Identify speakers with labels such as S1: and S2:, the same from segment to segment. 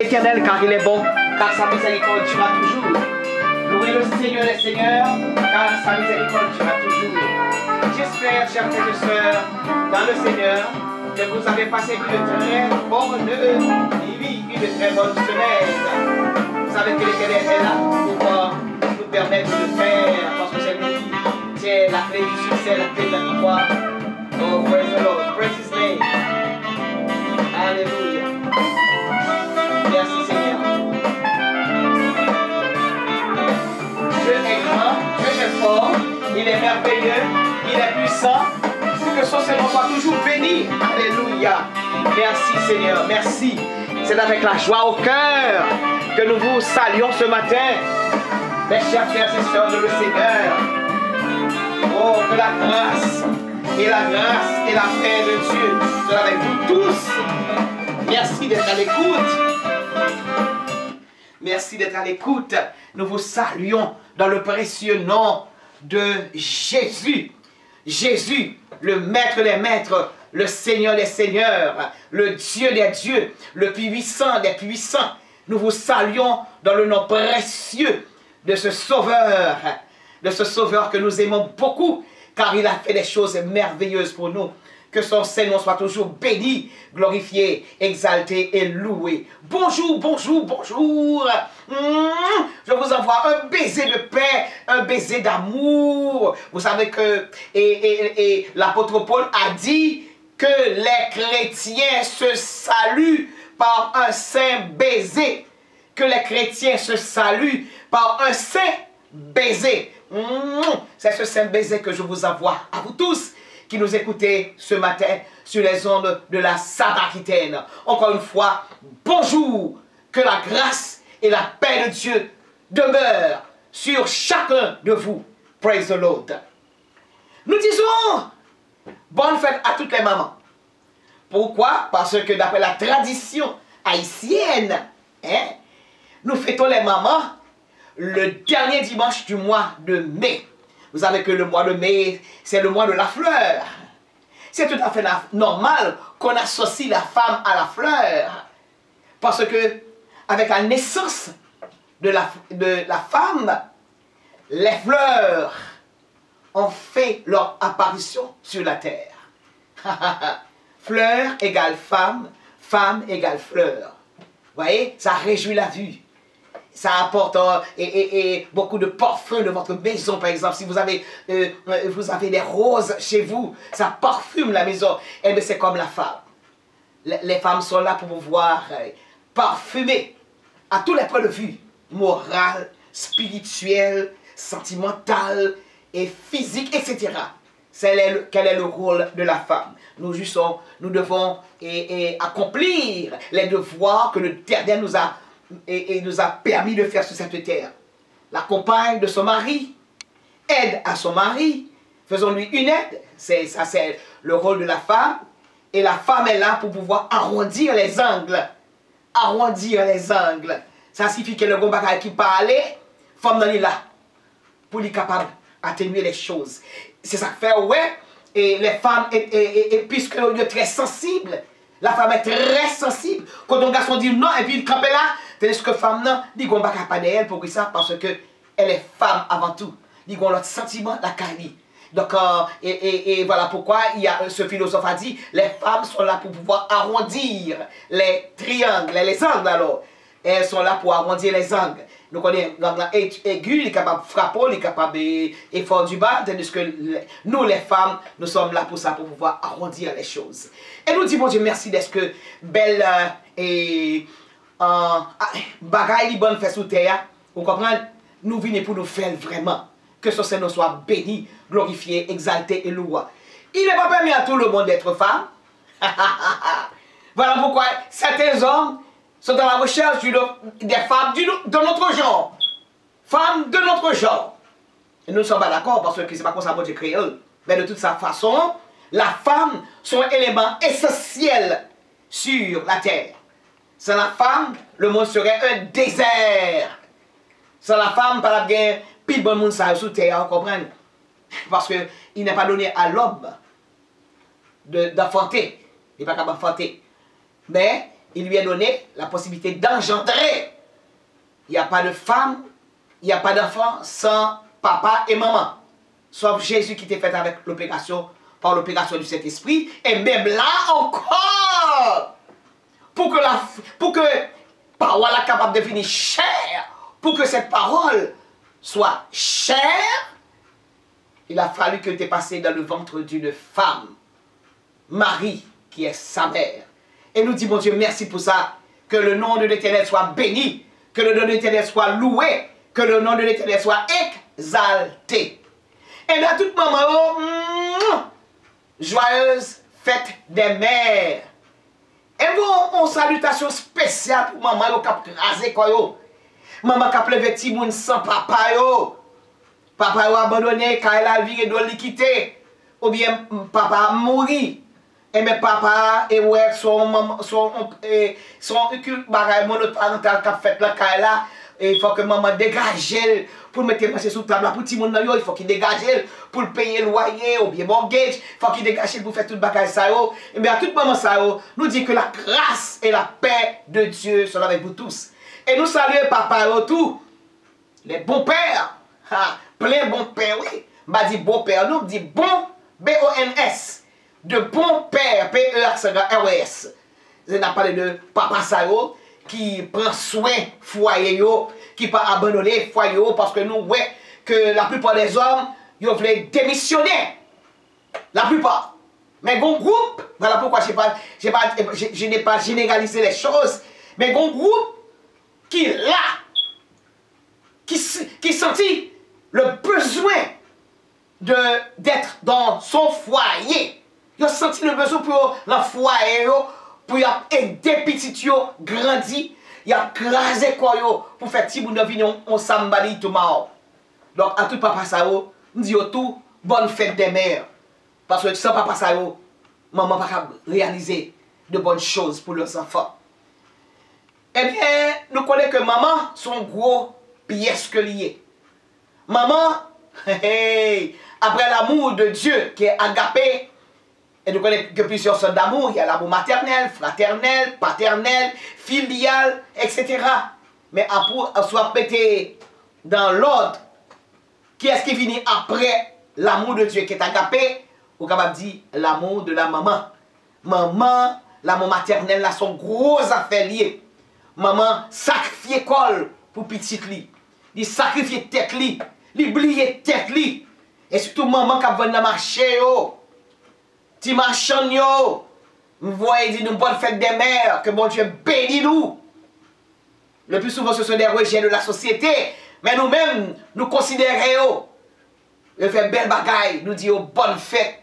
S1: Éternel, car il est bon, car sa miséricorde durera toujours. Louez le Seigneur des Seigneurs, car sa miséricorde durera toujours. J'espère, chers frères et sœurs, dans le Seigneur, que vous avez passé une très bonne nuit, une très bonne semaine. Vous savez que l'Éternel est là pour nous permettre de le faire, parce que c'est lui, c'est la clé du succès, la clé de la victoire. Oh, praise the Lord, praise His name. Alléluia. Merci Seigneur. Dieu est grand, Dieu est fort, il est merveilleux, il est puissant. Que son Seigneur soit toujours béni. Alléluia. Merci Seigneur, merci. C'est avec la joie au cœur que nous vous saluons ce matin. Mes chers frères et sœurs de le Seigneur. Oh, que la grâce et la paix de Dieu soient avec vous tous. Merci d'être à l'écoute. Merci d'être à l'écoute. Nous vous saluons dans le précieux nom de Jésus. Jésus, le Maître des Maîtres, le Seigneur des Seigneurs, le Dieu des dieux, le puissant des puissants. Nous vous saluons dans le nom précieux de ce Sauveur que nous aimons beaucoup, car il a fait des choses merveilleuses pour nous. Que son Seigneur soit toujours béni, glorifié, exalté et loué. Bonjour, bonjour, bonjour. Je vous envoie un baiser de paix, un baiser d'amour. Vous savez que l'apôtre Paul a dit que les chrétiens se saluent par un saint baiser. Que les chrétiens se saluent par un saint baiser. C'est ce saint baiser que je vous envoie à vous tous qui nous écoutez ce matin sur les ondes de la Samaritaine. Encore une fois, bonjour, que la grâce et la paix de Dieu demeurent sur chacun de vous. Praise the Lord. Nous disons bonne fête à toutes les mamans. Pourquoi? Parce que d'après la tradition haïtienne, nous fêtons les mamans le dernier dimanche du mois de mai. Vous savez que le mois de mai, c'est le mois de la fleur. C'est tout à fait normal qu'on associe la femme à la fleur. Parce que, avec la naissance de la femme, les fleurs ont fait leur apparition sur la terre. Fleur égale femme, femme égale fleur. Vous voyez, ça réjouit la vue. Ça apporte beaucoup de parfum de votre maison, par exemple. Si vous avez des roses chez vous, ça parfume la maison. Et bien c'est comme la femme. Les femmes sont là pour pouvoir parfumer à tous les points de vue, moral, spirituel, sentimental et physique, etc. Quel est le rôle de la femme? Nous devons accomplir les devoirs que le Éternel nous a permis de faire sur cette terre. La compagne de son mari, aide à son mari, faisons-lui une aide, c'est le rôle de la femme, et la femme est là pour pouvoir arrondir les angles. Arrondir les angles. Ça signifie que le bon bagage qui parle, femme est là, pour lui capable d'atténuer les choses. C'est ça que fait, ouais, et les femmes, puisque sont très sensibles, la femme est très sensible. Quand un garçon dit non, et puis il campe là, tandis que femme non, dit qu'on ne va pas d'elle pour ça, parce qu'elle est femme avant tout. Dit qu'on a l'autre sentiment, la carrière. Donc, voilà pourquoi ce philosophe a dit, les femmes sont là pour pouvoir arrondir les triangles, les angles alors. Elles sont là pour arrondir les angles. Nous connaissons l'angle aigu, il est capable de frapper, il est capable de faire du bas, tandis que nous, les femmes, nous sommes là pour ça, pour pouvoir arrondir les choses. Et nous disons, bon Dieu, merci d'être que belle bagaille bonne fait sous terre. Vous comprenez? Nous venons pour nous faire vraiment. Que ce Seigneur soit béni, glorifié, exalté et loué. Il n'est pas permis à tout le monde d'être femme. Voilà pourquoi certains hommes sont dans la recherche des femmes de notre genre. Femmes de notre genre. Et nous ne sommes pas d'accord parce que ce n'est pas comme ça que Dieu crée. Mais de toute sa façon, la femme, sont un élément essentiel sur la terre. Sans la femme, le monde serait un désert. Sans la femme, par la bien, pile bon monde ça sous terre, vous comprenez? Parce qu'il n'est pas donné à l'homme d'enfanter. Il n'est pas capable d'enfanter. Mais il lui est donné la possibilité d'engendrer. Il n'y a pas de femme, il n'y a pas d'enfant sans papa et maman. Sauf Jésus qui était fait avec l'opération, par l'opération du Saint-Esprit. Et même là encore, pour que parole soit capable de devenir chair, pour que cette parole soit chair, il a fallu que tu aies passé dans le ventre d'une femme, Marie, qui est sa mère. Et nous disons, mon Dieu, merci pour ça. Que le nom de l'Éternel soit béni, que le nom de l'Éternel soit loué, que le nom de l'Éternel soit exalté. Et dans toute maman, joyeuse fête des mères. Et bon, une salutation spéciale pour maman qui a rasé quoi yo. Maman qui a plevé petit moun sans papa yo. Papa yo abandonné quand elle a vie et doit le quitter. Ou bien papa a mouru. Et mes papa et ouais son bagage monoparental qui a fait là quand là. Et il faut que maman dégage elle pour mettre le sous table pour petit monde il faut qu'il dégage elle pour payer le loyer ou bien mortgage, il faut qu'il dégage elle pour faire tout le bagage ça yo. Et bien à tout moment ça yo, nous dit que la grâce et la paix de Dieu sont avec vous tous. Et nous saluons papa yo tout, les bons pères, plein bons pères oui. M'a dit bon père, nous dit bon B-O-N-S, de bon père, P-E-R-S. Je n'ai parlé de papa ça yo, qui prend soin foyer yo, qui pas abandonner foyer yo, parce que nous ouais que la plupart des hommes ils veulent démissionner, la plupart. Mais bon groupe, voilà pourquoi je n'ai pas généralisé les choses, mais bon groupe qui là, qui sentit le besoin d'être dans son foyer, il a senti le besoin pour le foyer yo, pour aider petit yo grandi, il a crasé quoi yo pour faire petit bout de vie on sambali tout mal. Donc à tout papa ça yo, nous dit tout bonne fête des mères parce que sans papa ça yo, maman pas capable réaliser de bonnes choses pour leurs enfants. Eh bien, nous connaissons que maman son gros pièce que lié. Maman après l'amour de Dieu qui est agapé. Et nous connaissons que plusieurs sortes d'amour. Il y a l'amour maternel, fraternel, paternel, filial, etc. Mais après, soit pété dans l'ordre, qui est-ce qui finit après l'amour de Dieu qui est agapé? Ou capable dire l'amour de la maman. Maman, l'amour maternel, là, sont gros affaires liées. Maman sacrifie l'école pour petit li. Il sacrifie tête li. Il oublie tête li. Et surtout maman qui va dans marché yo. Ti marchand yo, vous voyez dire une bonne fête des mères, que bon Dieu bénit nous. Le plus souvent ce sont des rejets de la société, mais nous-mêmes, nous considérons, le fait belle bagaille, nous disons bonne fête.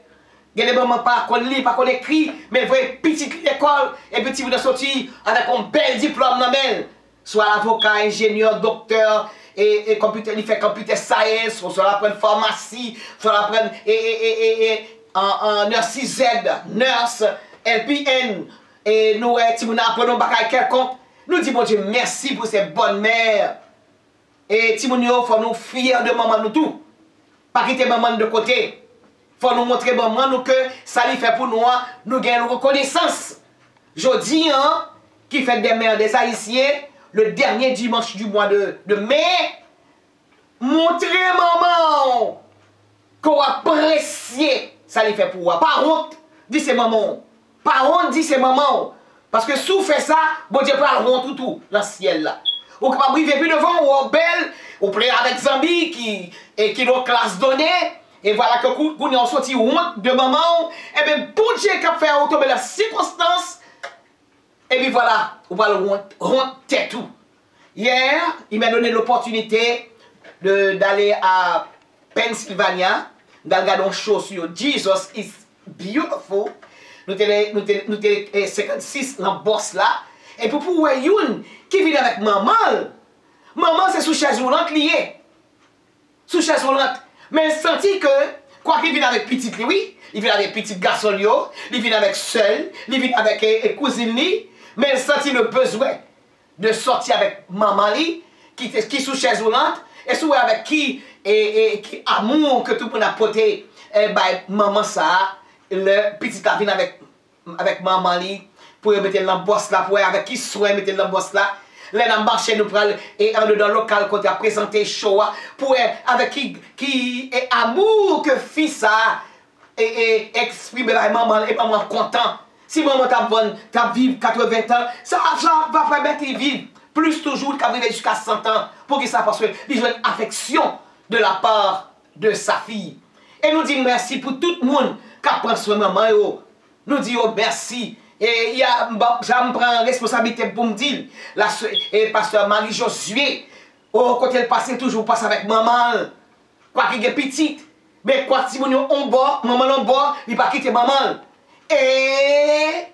S1: Il y a des moments pas qu'on lit, pas qu'on écrit, mais vous voyez petite l'école, et petit vous de sortir avec un bel diplôme dans elle. Soit avocat, ingénieur, docteur, et computer, il fait computer science, soit apprendre pharmacie, soit apprendre en nurse Z, nurse, LPN, et nous apprenons bagaille quelconque. Nous disons, bon Dieu, merci pour ces bonnes mères. Et Timounio, il faut nous fier de maman nous tout. Pas quitter maman de côté. Il faut nous montrer maman nous que ça lui fait pour nous, nous gagnons reconnaissance. Jeudi, qui fait des mères des Haïtiens, le dernier dimanche du mois de mai, montrer maman qu'on apprécie. Ça lui fait pour moi. Par honte, dit c'est maman. Par honte, dit c'est maman. Parce que si vous faites ça, bon Dieu parle honte tout dans le ciel là. Ou pas briver plus devant, ou belle, ou plaît avec Zambi qui nos classe donnée. Et voilà que vous avez sorti honte de maman. Et bien, bon Dieu qui a fait tomber la circonstance. Et puis voilà, vous parlez honte tête tout. Hier, il m'a donné l'opportunité d'aller à Pennsylvania. Dans le gardon show sur Jesus is beautiful. Nous sommes 56 dans le boss là. Et pour voir une qui vient avec maman. Maman c'est sous chaise roulante liée. Sous chaise roulante. Mais senti que, quoi qu'il vienne avec petite lui, oui, il vient avec petit garçon yo, il vient avec seul, il vient avec cousine li, mais il senti le besoin de sortir avec maman li, qui sous chaise roulante, et sous avec qui amour que tout le monde a porté, maman ça, le petit a venu avec maman li, pour mettre l'embosse là, pour avec qui soin mettre l'embosse là. Là, dans le marché, nous prenons et en dedans local, quand tu as présenté show, pour avec qui est amour que fils ça, et exprimer la maman, et maman content. Si maman t'a vivre 80 ans, ça va permettre de vivre plus toujours qu'à vivre jusqu'à 100 ans. Pour que ça, parce qu'il a une affection de la part de sa fille. Et nous disons merci pour tout le monde qui prend soin de maman. Nous disons merci. Et ça me prend responsabilité pour me dire, et pasteur Marie-Josué, quand elle passe toujours passe avec maman, quoi qu'il est petite, mais quoi si on boit, maman on boit, il ne pas quitter maman. Et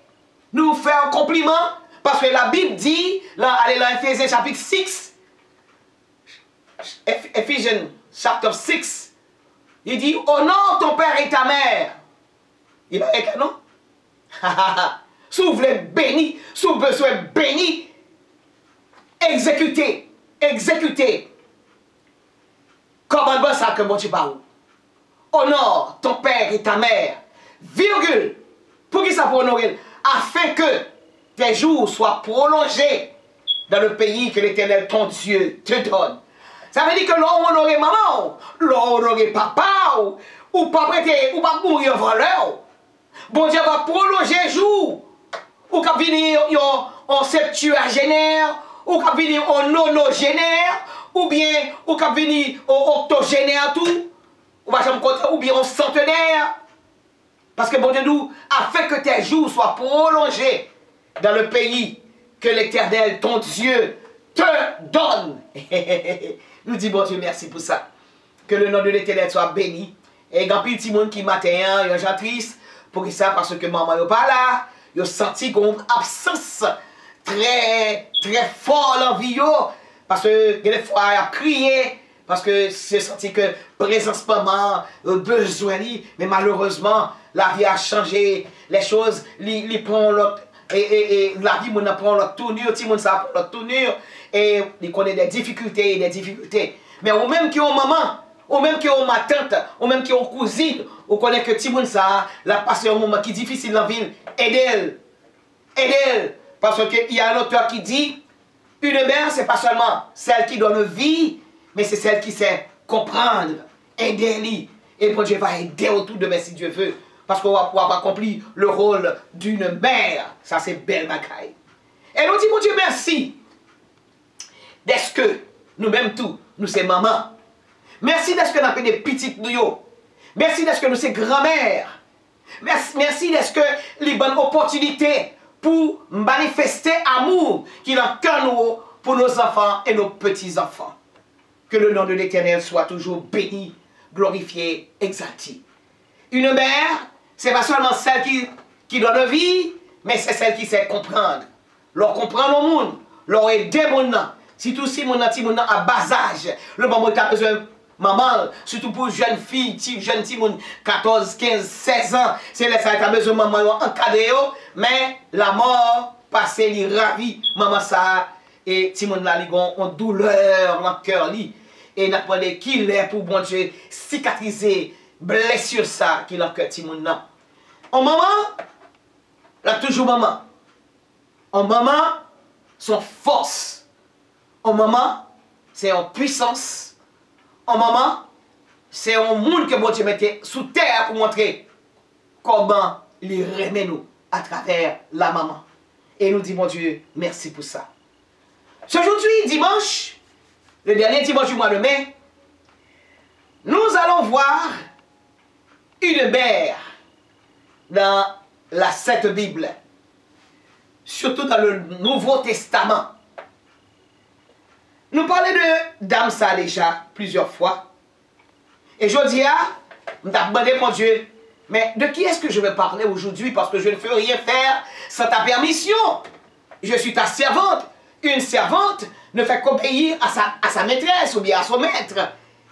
S1: nous fait un compliment, parce que la Bible dit, là, allez dans Ephésiens chapitre 6, Ephesians chapter 6, il dit, honore ton père et ta mère. Il va être non? Si vous voulez béni, si vous besoin béni, exécutez. Comment ça que mon Dieu parle? Honore ton père et ta mère, virgule. Pour qui ça pour honorer? Afin que tes jours soient prolongés dans le pays que l'Éternel ton Dieu te donne. Ça veut dire que l'on honore maman, l'on honore papa, ou pas prêter, ou pas mourir voleur. Bon Dieu va prolonger les jours. Ou qu'à venir en septuagénaire, ou qu'à venir en nonogénaire, ou bien ou qu'à venir en octogénaire tout, ou bien en centenaire. Parce que bon Dieu nous a fait que tes jours soient prolongés dans le pays que l'Éternel, ton Dieu, te donne. Nous disons bon Dieu merci pour ça. Que le nom de l'Éternel soit béni. Et il y a un petit monde qui matin, il y a un gens triste pour ça parce que maman n'est pas là. Ils ont senti qu'on a une absence très forte dans la vie. Parce que des fois, ils ont crié. Parce que c'est senti que présence maman, besoin. Mais malheureusement, la vie a changé. Les choses, ils prennent l'autre. Et la vie, on prend l'autre tournure. Tout le monde prend l'autre tournure. Et ils connaissent des difficultés. Mais au même qui ont maman, ou même qui ont ma tante, ou même qui ont cousine, ou connaît que Timoun ça, la passe un moment qui est difficile dans la ville, aidez-le. Parce qu'il y a un auteur qui dit, une mère, c'est pas seulement celle qui donne vie, mais c'est celle qui sait comprendre, aidez-le. Et bon Dieu va aider autour de si Dieu veut. Parce qu'on va pouvoir accomplir le rôle d'une mère. Ça, c'est belle bagaille. Et nous dit, mon Dieu, merci. D'est-ce que nous-mêmes tous, nous sommes maman. Merci d'être que nous avons des petites nous. Merci d'être que nous sommes grand-mère. Merci d'être que les bonnes opportunités pour manifester amour qu'il a en nous pour nos enfants et nos petits-enfants. Que le nom de l'Éternel soit toujours béni, glorifié, exalté. Une mère, ce n'est pas seulement celle qui donne vie, mais c'est celle qui sait comprendre. Leur comprendre le monde, leur aider mon nom. Si tout si mon nom à bas âge, le moment où tu as besoin maman, surtout pour jeunes filles, jeunes filles, 14, 15, 16 ans, c'est là que tu as besoin de maman encadré, mais la mort passée, il ravit maman ça, et Timon là, il a une douleur dans le cœur, et n'a pas qu'il est pour bon Dieu cicatriser, blessure ça, qu'il a que Timon là. En maman, là toujours maman. En maman, son force. En maman, c'est en puissance. En maman, c'est un monde que bon Dieu mettait sous terre pour montrer comment il remet nous à travers la maman. Et nous dit, mon Dieu, merci pour ça. Aujourd'hui, dimanche, le dernier dimanche du mois de mai, nous allons voir une mère dans la Sainte Bible, surtout dans le Nouveau Testament. Nous parlons de Dame ça déjà plusieurs fois. Et je dis, je me demandé, mon Dieu, mais de qui est-ce que je vais parler aujourd'hui? Parce que je ne peux rien faire sans ta permission. Je suis ta servante. Une servante ne fait qu'obéir à sa maîtresse ou bien à son maître.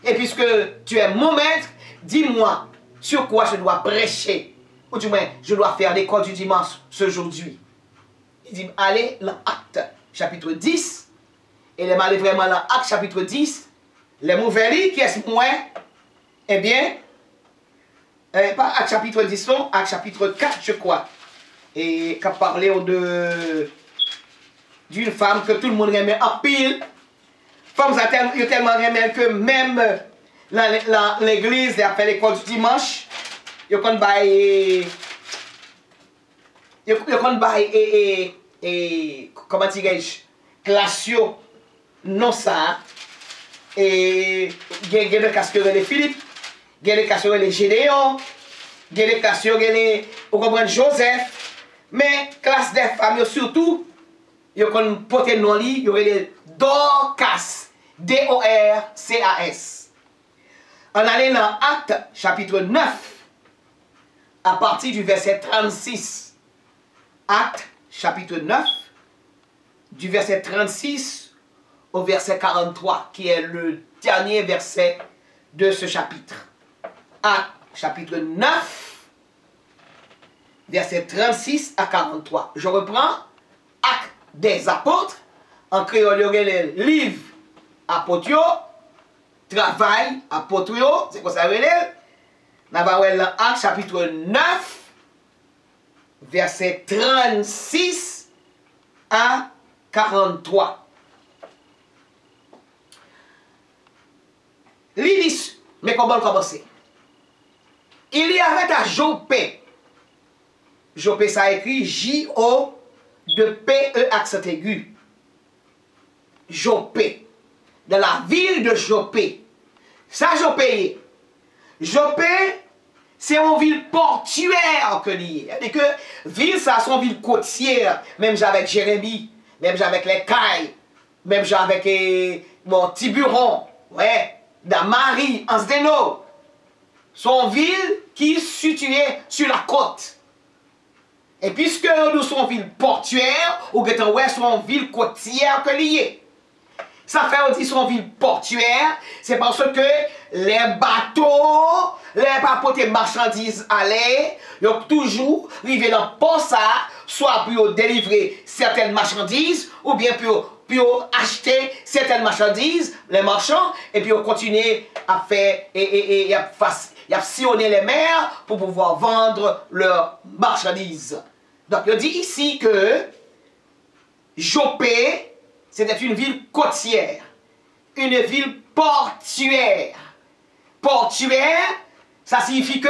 S1: Et puisque tu es mon maître, dis-moi sur quoi je dois prêcher. Ou du moins, je dois faire l'école du dimanche aujourd'hui. Il dit, allez dans Acte chapitre 10. Et les mal vraiment dans Acte chapitre 10. Les mauvais qui est moins, eh bien, pas Acte chapitre 10, non, Acte chapitre 4, je crois. et qui a parlé d'une femme que tout le monde aimait en pile. Femme a tellement aimé que même l'église a fait l'école du dimanche. Il y a comment dirais-je, classe non ça. Et il y a des cas sur les Philippe, il y a des cas sur les Gédéon, il y a des cas sur les Joseph, mais classe des femmes surtout, il y a un poté non li, il y aurait les Dorcas, D-O-R-C-A-S. On allait dans Actes chapitre 9, à partir du verset 36. Actes chapitre 9, du verset 36 au verset 43, qui est le dernier verset de ce chapitre. Actes chapitre 9, verset 36 à 43. Je reprends. Actes des apôtres, en créole, il y aurait les livres apôtres, travail apôtres, c'est quoi ça veut dire? Nous allons voir Actes chapitre 9, verset 36 à 43. L'Ilis, mais comment commencer? Il y avait à Jopé. Jopé, ça écrit J-O-P-E accent aigu. Jopé. Dans la ville de Jopé. Ça, Jopé. Jopé, c'est une ville portuaire que lié. C'est-à-dire que ville, ça, c'est une ville côtière. Même avec Jérémie, même avec les Cailles, même avec mon Tiburon, ouais. Dans Marie, en Zdeno, sont villes qui sont situées sur la côte. Et puisque nous sommes ville portuaire, ou que nous sommes ville côtière que lié. Ça fait aussi son ville portuaire, c'est parce que les bateaux, les papoter marchandises allaient, ils ont toujours arrivé dans le port ça, soit pour délivrer certaines marchandises, ou bien pour acheter certaines marchandises, les marchands, et puis on continue à faire et à sillonner les mers pour pouvoir vendre leurs marchandises. Donc, il dit ici que Jopé, c'était une ville côtière, une ville portuaire. Portuaire, ça signifie que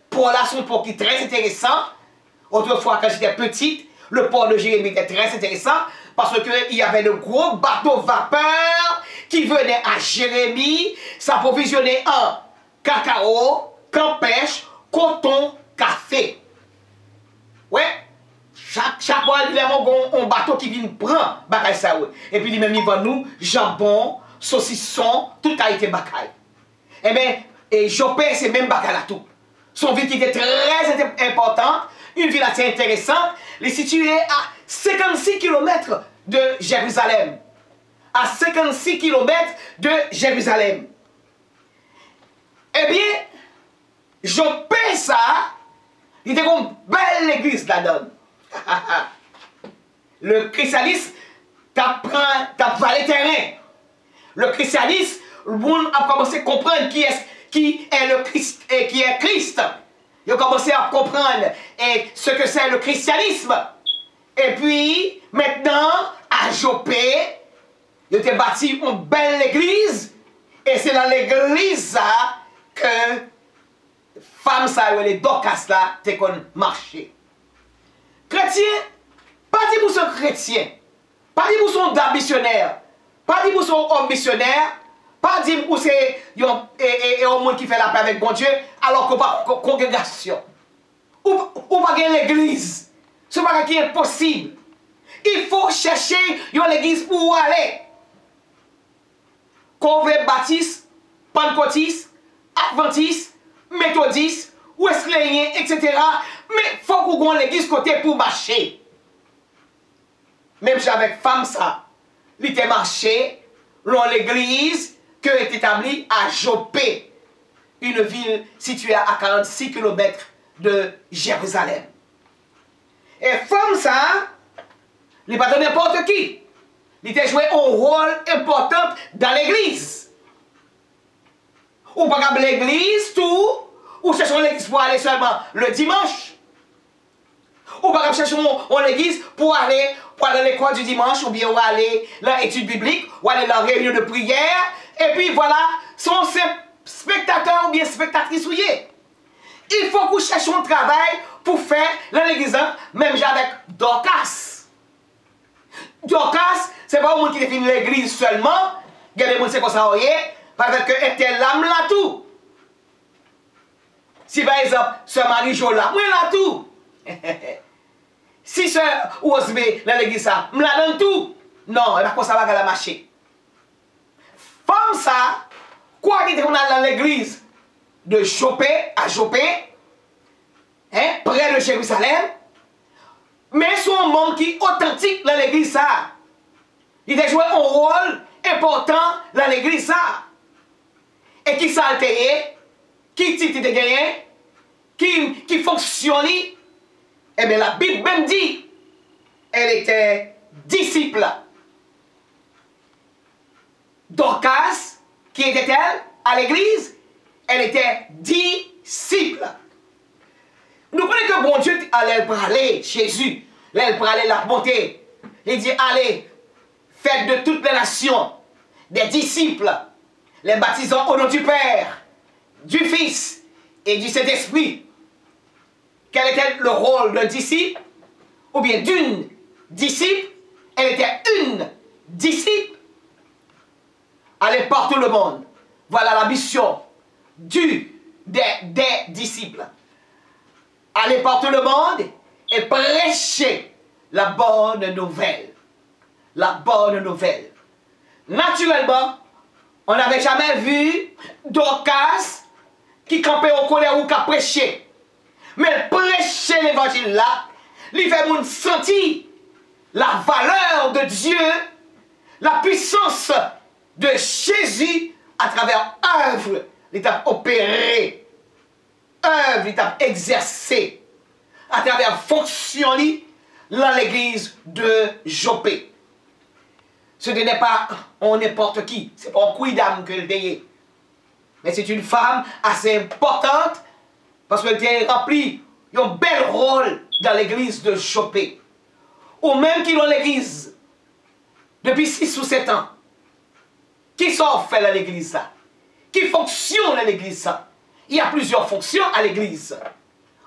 S1: pour là, son port qui est très intéressant. Autrefois, quand j'étais petite, le port de Jérémie était très intéressant parce qu'il y avait de gros bateaux vapeur qui venaient à Jérémie s'approvisionner en cacao, campèche, coton, café. Ouais. Chaque fois, il y a un bateau qui vient prendre bagaille ça. Et puis, il même il vend nous jambon, saucisson, tout a été bagaille. Eh bien, Jopé, c'est même bagaille là tout. Son ville qui était très importante, une ville assez intéressante, elle est située à 56 km de Jérusalem. À 56 km de Jérusalem. Eh bien, Jopé, ça, il était comme une belle église là-dedans. Le christianisme t'a valé terrain. Le christianisme, le monde a commencé à comprendre qui est le Christ et qui est Christ. Il a commencé à comprendre ce que c'est le christianisme. Et puis, maintenant, à Jopé, il a bâti une belle église. Et c'est dans l'église que femmes, les Dorcas, là, t'es qu'on marché. Chrétien, pas dit pour son chrétien, pas dit pour son dame missionnaire, pas dit pour son homme missionnaire, pas dit pour c'est un monde qui fait la paix avec bon Dieu, alors qu'on pas congrégation. Ou pas l'église. Ce n'est pas qui est possible. Il faut chercher une église pour où aller. Congrès baptiste, pentecôtiste, adventiste, méthodiste, wesleyen, etc. Mais il faut qu'on ait l'église côté pour marcher. Même si avec femme ça, il était marché dans l'église qui est établie à Jopé, une ville située à 46 km de Jérusalem. Et femme ça, il n'est pas de n'importe qui. Il a joué un rôle important dans l'église. Ou pas comme l'église, tout, ou cherchons l'église pour aller seulement le dimanche. Ou pas chercher en église pour aller à l'école du dimanche, ou bien ou aller dans l'étude biblique, ou aller dans la réunion de prière, et puis voilà, son spectateur ou bien spectatrice souillée. Il faut que vous cherchiez un travail pour faire dans l'église, même avec Dorcas. Dorcas, c'est pas un monde qui définit l'église seulement, il y a des gens qui sont comme ça, parce que était l'âme là tout. Si par exemple, Sœur Marie-Jo là, moi là tout. Si Sœur Osbe dans l'église ça, moi là dans tout. Non, elle va comme ça va la marcher. Femme ça, quoi qu'il y ait dans l'église de Jopé à Jopé, hein, près de Jérusalem, mais son un monde qui est authentique dans l'église ça. Il a joué un rôle important dans l'église ça. Et qui s'altérait, qui tite de gagner, qui fonctionne, eh bien la Bible même dit, elle était disciple. Dorcas, qui était-elle à l'église? Elle était disciple. Nous connaissons que bon Dieu allait parler, Jésus, allait parler la bonté. Il dit, allez, faites de toutes les nations des disciples, les baptisant au nom du Père, du Fils et du Saint-Esprit. Quel était le rôle d'un disciple? Ou bien d'une disciple? Elle était une disciple. Aller partout le monde. Voilà la mission des disciples. Aller partout le monde et prêcher la bonne nouvelle. La bonne nouvelle. Naturellement, on n'avait jamais vu Dorcas qui campait au colère ou qui prêchait. Mais prêcher l'évangile là, il fait nous sentir la valeur de Dieu, la puissance de Jésus à travers œuvre, l'étape opérée, œuvre, l'étape exercée, à travers fonction dans l'église de Jopé. Ce n'est pas n'importe qui, c'est pas un couille d'âme que le veillait. Mais c'est une femme assez importante parce qu'elle a rempli un bel rôle dans l'église de Jopé. Ou même qui dans l'église depuis 6 ou 7 ans. Qui sont fait dans l'église ça? Qui fonctionne dans l'église ça? Il y a plusieurs fonctions à l'église.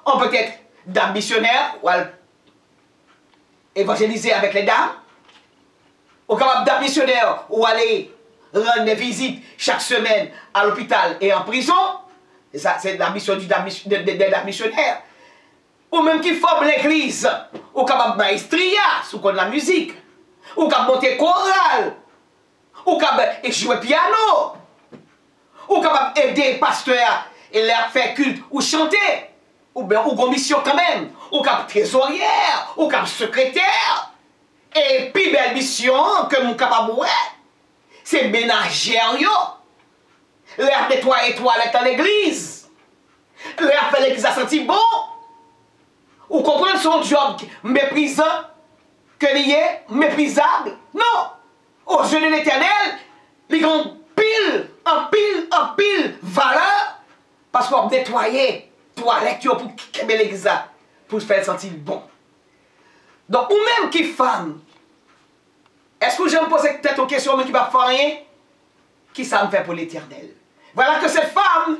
S1: On peut être dame missionnaire ou évangéliser avec les dames. Ou capable d'être missionnaire ou aller rendre des visites chaque semaine à l'hôpital et en prison. Et ça, c'est la mission des missionnaires. Ou même qui forme l'église. Ou capable maestria, sous la musique. Ou capable monter chorale. Ou capable jouer piano. Ou capable aider les pasteurs et leur faire culte ou chanter. Ou bien, ou mission quand même. Ou capable trésorière. Ou capable secrétaire. Et puis belle mission que nous sommes capables de faire, c'est ménagère. L'air nettoyer les toilettes dans l'église. L'air faire l'église à sentir bon. Ou comprendre son job méprisant, que l'il est méprisable. Non. Aux yeux de l'Éternel, ils ont en pile valeur. Parce qu'on nettoyer les toilettes pour qu'elle l'église pour se faire sentir bon. Donc, ou même qui femme, est-ce que je me pose peut-être une question, mais qui va faire rien? Qui ça me fait pour l'Éternel? Voilà que cette femme,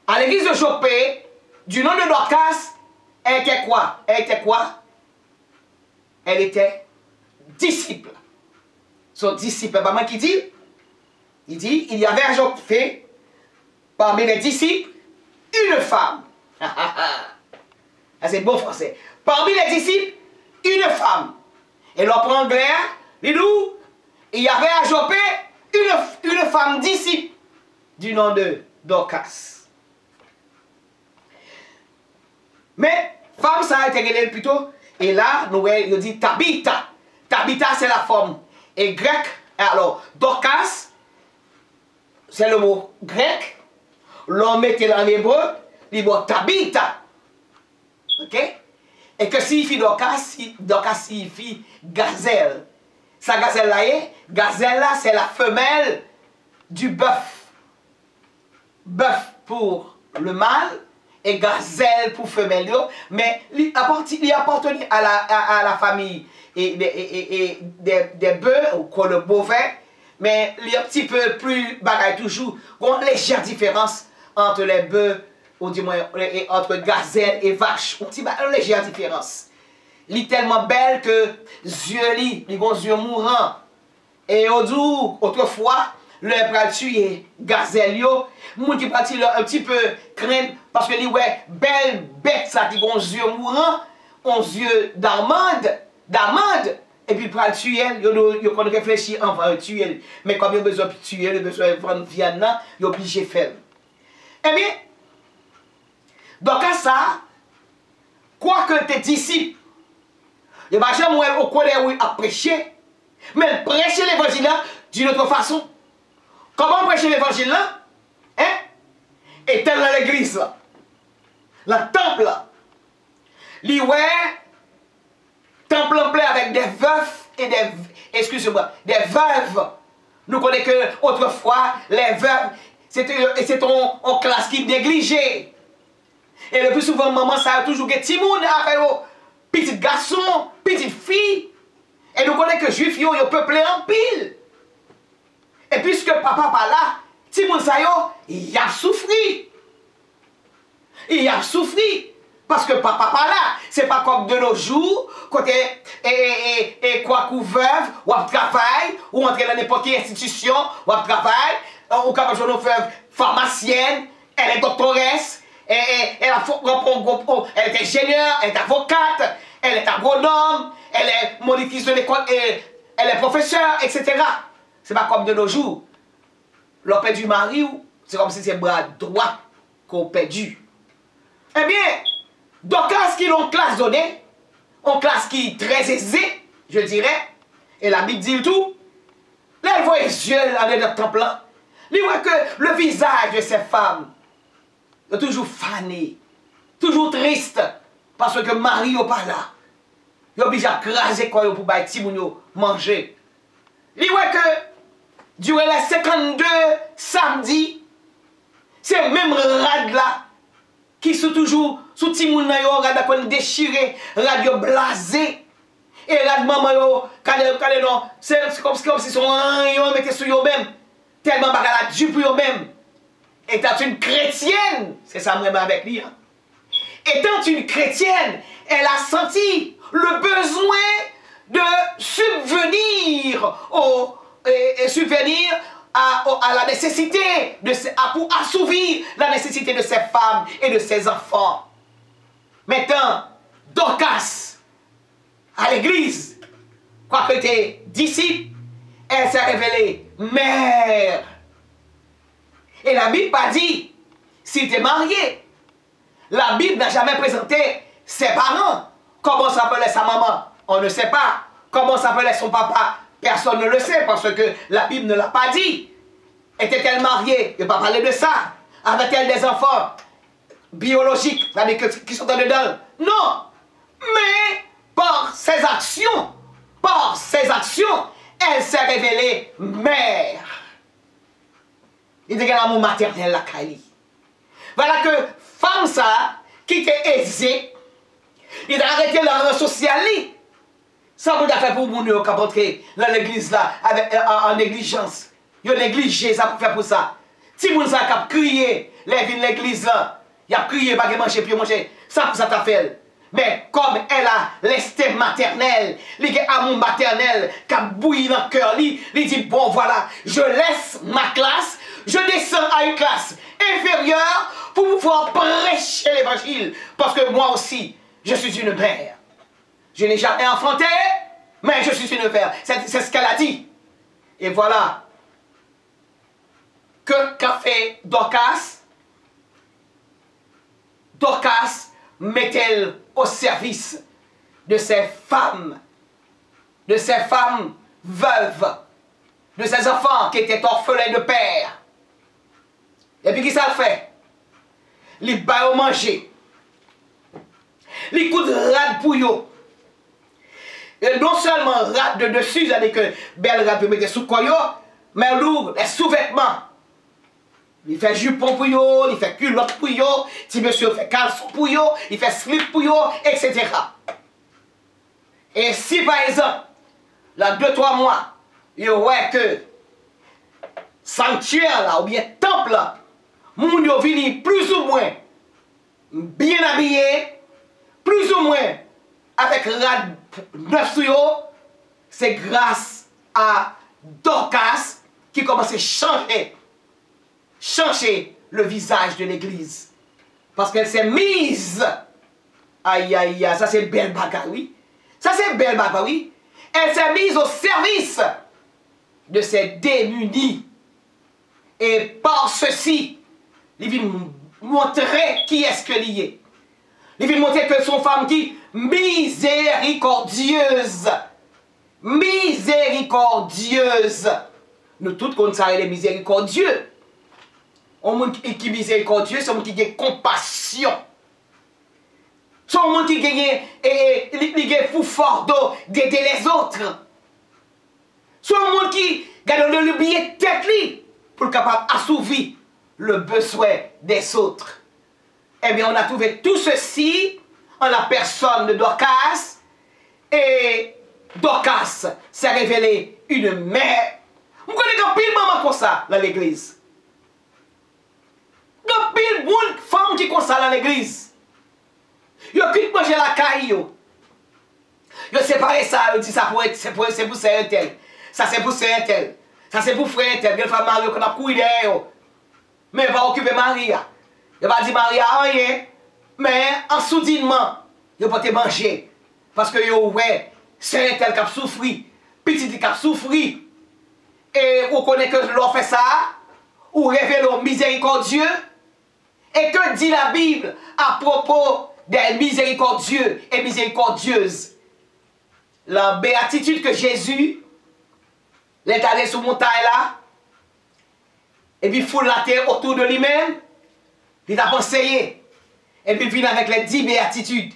S1: à l'église de Jopé, du nom de Dorcas, elle était quoi? Elle était quoi? Elle était disciple. Son disciple, pas moi qui dit? Il dit, il y avait à Jopé, parmi les disciples, une femme. C'est bon français. Parmi les disciples, une femme. Et l'on prend anglais, il y avait à Jopé une femme disciple du nom de Dorcas. Mais femme ça a été réglée plutôt. Et là, nous on dit Tabitha. Tabitha c'est la forme et grec. Alors Dorcas c'est le mot grec. L'on mettait en hébreu, il dit Tabitha. Ok? Et que signifie Dorcas? Dorcas signifie gazelle. Sa gazelle là gazelle là c'est la femelle du bœuf. Bœuf pour le mâle et gazelle pour femelle, mais il appartenait à la famille et des bœufs ou le bovin, mais il y a un petit peu plus bagaille toujours, une légère différence entre les bœufs, ou du moins entre gazelle et vache, une légère différence. Elle est tellement belle que yeux li ont yeux mourants. Et autrefois, le pral tuer gazelle yo, moun qui parti un petit peu craindre parce que li ouais belle bête ça qui ont yeux mourants, ont yeux d'amande, et puis pral tuer, yo kon réfléchir avant tuer, mais comme yo besoin de tuer, yo besoin de vendre viande, yo obligé faire. Eh bien, donc à ça, quoi que tes disciples, il va jamais au coin à prêcher, mais prêcher l'évangile d'une autre façon. Comment prêcher l'évangile là? Hein? Et tel dans l'église là, le temple là, temple en plein avec des veufs et des veuves. Nous connaissons que autrefois les veuves c'était en classe qui négligeait. Et le plus souvent maman ça a toujours des petits monde avec petit garçon, petite fille. Et nous connaissons que juifs yo peuplé en pile. Et puisque papa pas là, petit monde ça il a souffri. Il a souffri. Parce que papa pas là, c'est pas comme de nos jours, côté quoi qu'on veuve, ou à travail, ou entrer dans n'importe quelle institution, ou à travail, ou capable de faire pharmacienne, elle est doctoresse, elle est ingénieure, elle est avocate, elle est agronome, elle est monitrice de l'école, elle est professeure, etc. C'est pas comme de nos jours. L'on perd du mari, c'est comme si c'est bras droit qu'on perdu. Eh bien, Dorcas qui l'ont classe donnée, en classe qui est très aisée, je dirais, et la Bible dit le tout, là elle voit les yeux dans le temple, elle voit que le visage de ces femmes est toujours fané, toujours triste, parce que Marie n'est pas là. Il est obligé à craser quoi pour que manger. Il voit que durant les 52 samedis, c'est même rad là qui sont toujours sous Timoun na yo, rad kon déchiré, rad yo blasé. Et rad maman yo, non, c'est comme si son yo mettait sur yo même. Tellement bagala du pour yo même. Étant une chrétienne, c'est ça moi avec lui. Hein. Étant une chrétienne, elle a senti le besoin de subvenir à la nécessité, pour assouvir la nécessité de ses femmes et de ses enfants. Maintenant, Dorcas, à l'église, quoique tes disciples, elle s'est révélée mère. Et la Bible n'a pas dit si tu es marié. La Bible n'a jamais présenté ses parents. Comment s'appelait sa maman? On ne sait pas. Comment s'appelait son papa? Personne ne le sait parce que la Bible ne l'a pas dit. Était-elle mariée? Il ne pas parler de ça. Avait-elle des enfants biologiques, c'est-à-dire qui sont dedans? Non. Mais par ses actions, elle s'est révélée mère. Il y a un amour maternel la Kali. Voilà que femme ça, qui était aisée, il a arrêté leur rang social. Ça vous a fait pour mon qui entrer dans l'église là en négligence. Il a négligé ça pour faire pour ça. Si vous avez crié, les vignes de l'église là, il a crié, pas manger, puis manger. Ça pour ça t'a fait. Mais comme elle a l'instinct maternel, l'amour maternel qui a bouilli dans le cœur, il dit bon voilà, je laisse ma classe, je descends à une classe inférieure pour pouvoir prêcher l'évangile. Parce que moi aussi, je suis une mère. Je n'ai jamais enfanté, mais je suis une mère. C'est ce qu'elle a dit. Et voilà. Qu'a fait Dorcas? Dorcas met-elle au service de ces femmes veuves, de ces enfants qui étaient orphelins de père. Et puis qui ça le fait? Les bat au manger. Les coups de rade pour eux. Et non seulement rade de dessus, c'est-à-dire que belle rade peut mettre sous quoi, mais lourd, les sous-vêtements. Il fait jupon pour yo, il fait culotte pour yo, si monsieur fait caleçon pour yo, il fait slip pour yo, etc. Et si par exemple, dans 2-3 mois, yo ouais que sanctuaire là, ou bien temple là, moun yo vini plus ou moins bien habillé, plus ou moins avec rad neuf sou yo, c'est grâce à Dorcas qui commence à changer le visage de l'église. Parce qu'elle s'est mise, aïe aïe aïe, ça c'est belle bagarre, oui. Ça c'est belle bagarre, oui. Elle s'est mise au service de ces démunis. Et par ceci, il vient montrer qui est-ce que l'y est. Il vient montrer que son femme qui miséricordieuse. Miséricordieuse. Nous tous comme ça, elle est miséricordieux. Un monde qui est miséricordieux, c'est un monde qui a compassion. C'est un monde qui a pour fort d'aider les autres. C'est un monde qui a le billet tête pour être capable d'assouvir le besoin des autres. Eh bien, on a trouvé tout ceci en la personne de Dorcas. Et Dorcas s'est révélée une mère. Vous connaissez un pile maman comme ça dans l'église. Il y a pile de femmes qui comme ça dans l'église. Il y a qui manger la caille. Il a séparé ça, il dit ça c'est pour ça un tel. Ça c'est pour ça un tel. Ça c'est pour frère un tel. Il y a une femme mariée qu'on a couru derrière. Mais il va occuper Maria. Il va dire Maria rien. Mais en soudainement, il va te manger. Parce que ouais, c'est un tel qui a souffri. Petit qui a souffri. Et vous connaissez que l'on fait ça. Ou révèle miséricordieux. Et que dit la Bible à propos des miséricordieux et miséricordieuses? La béatitude que Jésus est allé sur montagne là, et puis foule la terre autour de lui-même, il a conseillé, et puis il vient avec les 10 béatitudes.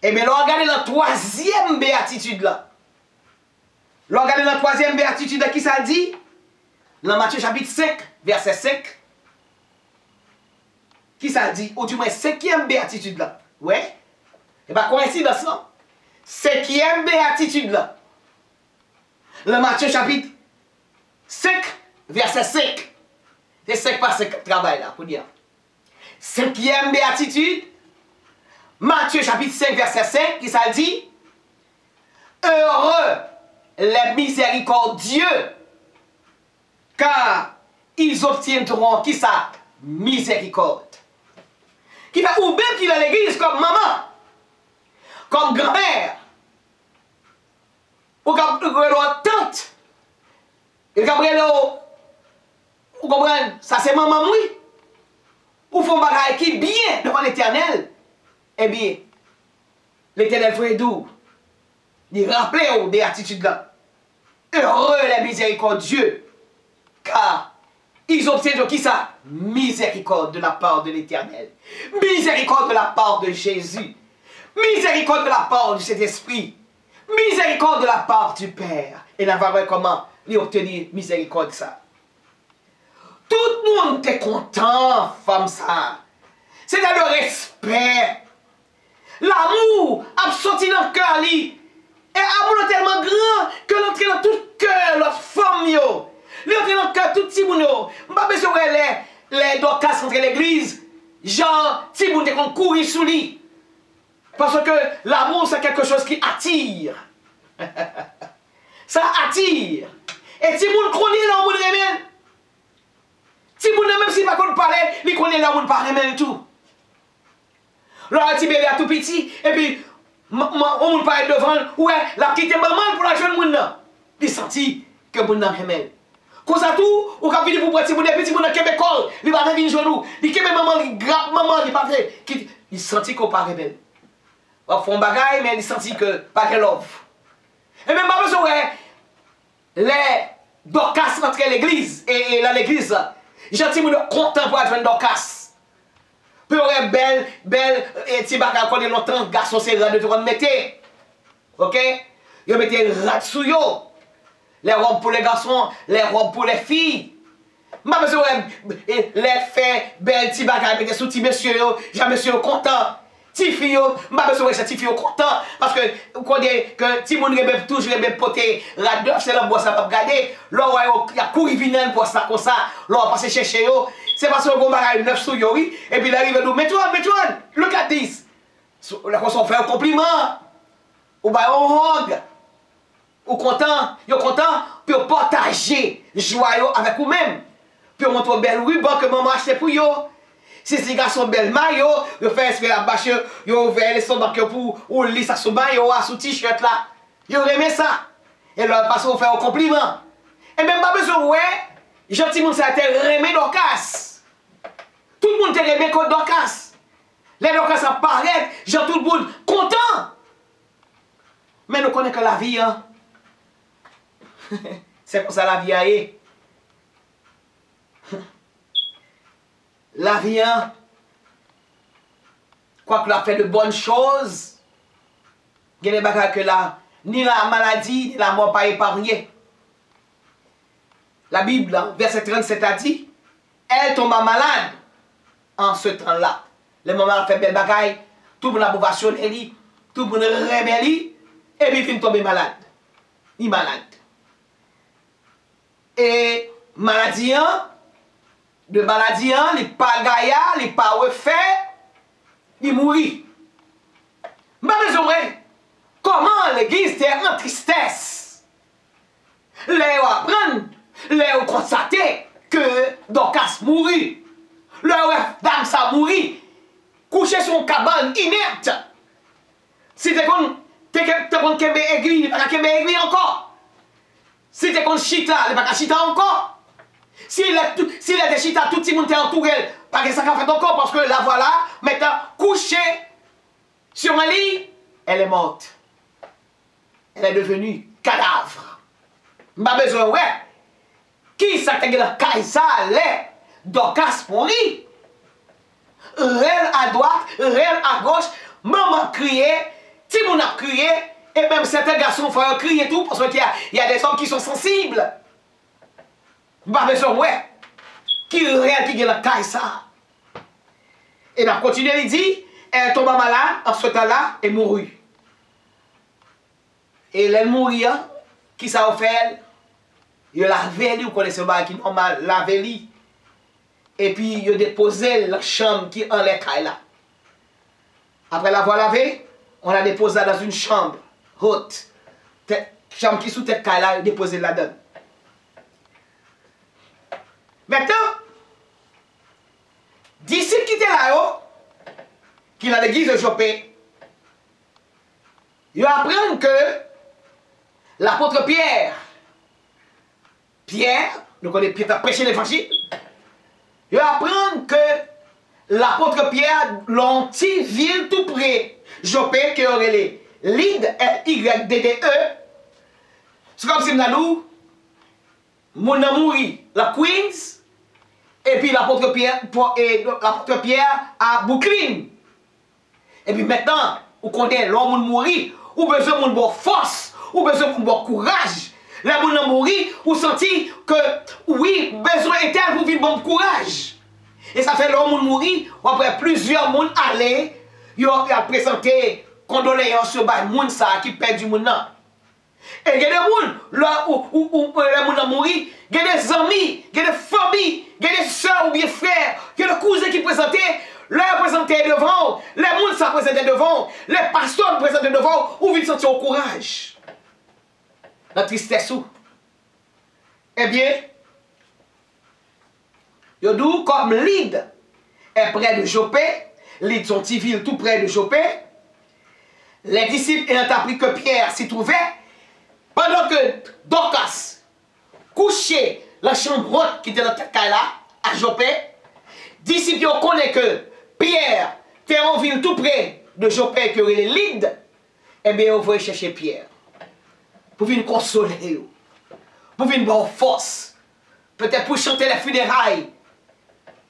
S1: Et bien, regardez la troisième béatitude là. Regardez la troisième béatitude là, qui ça dit? Dans Matthieu chapitre 5, verset 5. Qui ça dit? Ou du moins, cinquième béatitude là. Ouais? Et bien, coïncidence là. Cinquième béatitude là. Le Matthieu chapitre 5, verset 5. C'est 5 par 5 travail là, pour dire. Cinquième béatitude. Matthieu chapitre 5, verset 5, qui ça dit? Heureux les miséricordieux, car ils obtiendront, qui ça? Miséricorde. Qui va ou bien qui va à l'église comme maman, comme grand-mère, ou comme tante, et comme vous comprenez, ça c'est maman, oui. Ou font bagaille qui bien devant l'Éternel. Eh bien, l'Éternel fait doux. Il rappelle aux béatitudes là. Heureux les miséricordieux, car ils obtiennent qui ça? Miséricorde de la part de l'Éternel. Miséricorde de la part de Jésus. Miséricorde de la part du Saint-Esprit. Miséricorde de la part du Père. Et là, va voir comment il obtenir miséricorde ça. Tout le monde est content, femme ça. C'est dans le respect. L'amour a sorti dans le cœur. Et l'amour est tellement grand que l'entrée dans tout le cœur, la femme yo. L'entrée dans le cœur, tout petit monde yo. Je ne sais pas besoin les Dorcas entre l'église. Genre, petit monde qui courir sous lui. Parce que l'amour, c'est quelque chose qui attire. Ça attire. Et si vous connaissez l'amour de remède, si vous même si pas qu'on parle, il connaît l'amour de remède tout. Là, petit bébé a tout petit, et puis, on ne parle devant, ouais, la petite maman pour la jeune monde. Il sentit que vous n'avez remède. Comme ça tout, ou quand vous pour petit monde, petit monde qui est école, il va venir genou, il est maman, il grappe maman, il pas fait, il sentit qu'on parle remède. On fait un bagage, mais il sentit que pas qu'elle offre. Et même pas besoin, les Dorcas rentrent à l'église, et là l'église, gentil monde content pour être Dorcas. Puis on belle, et si bagage connaît longtemps, garçon c'est rad de te mettre. Ok? Ils mettent rad sous yo. Les robes pour les garçons, les robes pour les filles. Ma besoin les fait belle petit bagage avec des sous monsieur yo, j'ai monsieur content. Ti fille yo, ma besoin ça ti fille content parce que vous connaissez que ti moun rebe toujours rebe poter radeur c'est la bois ça pas regarder. Là il y a courir venir pour ça comme ça, là passer chercher yo. C'est parce que gon bagage neuf sou yo oui et puis il arrive nous mais toi, look at this. Là qu'on fait un compliment. Ou ba on hog. Ou content, yo content pour partager joyeux avec vous même. Puis on montre belle ruban que maman acheté pour yo. Si ces garçons belle maillot, yo fait espérer la bâche, yo ouvert les son donc pour ou lit ça sous bain, yo a sous t-shirt là. Yo aimé ça. Et là parce qu'on fait un compliment. Et même pas besoin ouais, gentil monde ça a été remet Dorcas. Tout le monde te remet contre Dorcas. Les Dorcas apparaissent, genre tout le monde content. Mais nous connaissons que la vie hein. C'est pour ça la vie a est. La vie, hein, quoi que la fait de bonnes choses, il y a des bagages que là, ni la maladie, ni la mort pas épargnée. La Bible, hein, verset 37 a dit, elle tomba malade en ce temps-là. Le moment où elle fait belle bagaille, tout le monde a bouvationné, tout le monde rebelle, et puis il tombe malade. Il est malade. Et maladie, hein, de maladie, il n'est pas gaillard, il n'est pas refait, il mourit. Mais comment l'église était en tristesse? Les apprendre, les constater que Dorcas mourit. Le dame ça mourit, couché sur une cabane inerte. Si tu qu'on kembe aiguille, il n'y a pas kembe aiguille encore. Si tu qu'on chita, il n'y a pas chita encore. S'il est des chita, tout le monde est entouré, pas que ça fait encore parce que la voilà, maintenant couchée sur un lit, elle est morte. Elle est devenue cadavre. Pas besoin, ouais. Qui ça t'a dit la Kaisa, les Dorcas mourit. Réel à droite, réel à gauche, maman criait, tout le monde a crié, et même certains garçons font crier tout parce qu'il y a des hommes qui sont sensibles. Pas besoin, ouais. Qui réel qui est la Kaisa. Et bien, continue, il dit, elle tombe malade, en ce temps-là, elle mourut. Et elle mourit, hein, qui ça a fait? Il a lavé, vous connaissez pas, qui normal, lavé. Et puis, il a déposé la chambre qui est en les cailles là. Après l'avoir lavé, on l'a déposé dans une chambre haute. Chambre qui est sous tête caille là, déposé là-dedans. Maintenant, disciples qui étaient là, qui dans l'église de Jopé, ils apprennent que l'apôtre Pierre, nous connaissons Pierre, a prêché l'évangile, ils apprennent que l'apôtre Pierre, l'anti-ville tout près, Jopé, qui aurait les Lyd, L-Y-D-D-E, c'est comme si nous, mon amour, la Queens, et puis l'apôtre Pierre à Brooklyn. Et puis maintenant, vous connaissez l'homme mourir, ou besoin de bonne force, ou besoin de bon courage. La bonne mourir, vous sentez que oui, besoin éternel pour vivre bon courage. Et ça fait l'homme mourir, après plusieurs monde aller, il a présenté condoléances sur les monde qui perd du monde. Et il y a des gens, là où les gens mourent, il y a des amis, il y a des familles, il y a des soeurs ou bien frères, il y a des cousins qui présentaient, les présentaient devant, les gens ça présentaient devant, les pasteurs présentaient devant, où ils sentent au courage. La tristesse où? Eh bien, il y a d'où comme Lyd est près de Jopé, Lyd sont une ville tout près de Jopé, les disciples ayant appris que Pierre s'y trouvait, pendant que Dorcas couchait la chambre haute qui était dans cette caille-là, à Jopé, disciples connaissent que Pierre était en ville tout près de Jopé, que les Lyd, eh bien, on va chercher Pierre. Pour venir consoler, pour venir avoir force, peut-être pour chanter les funérailles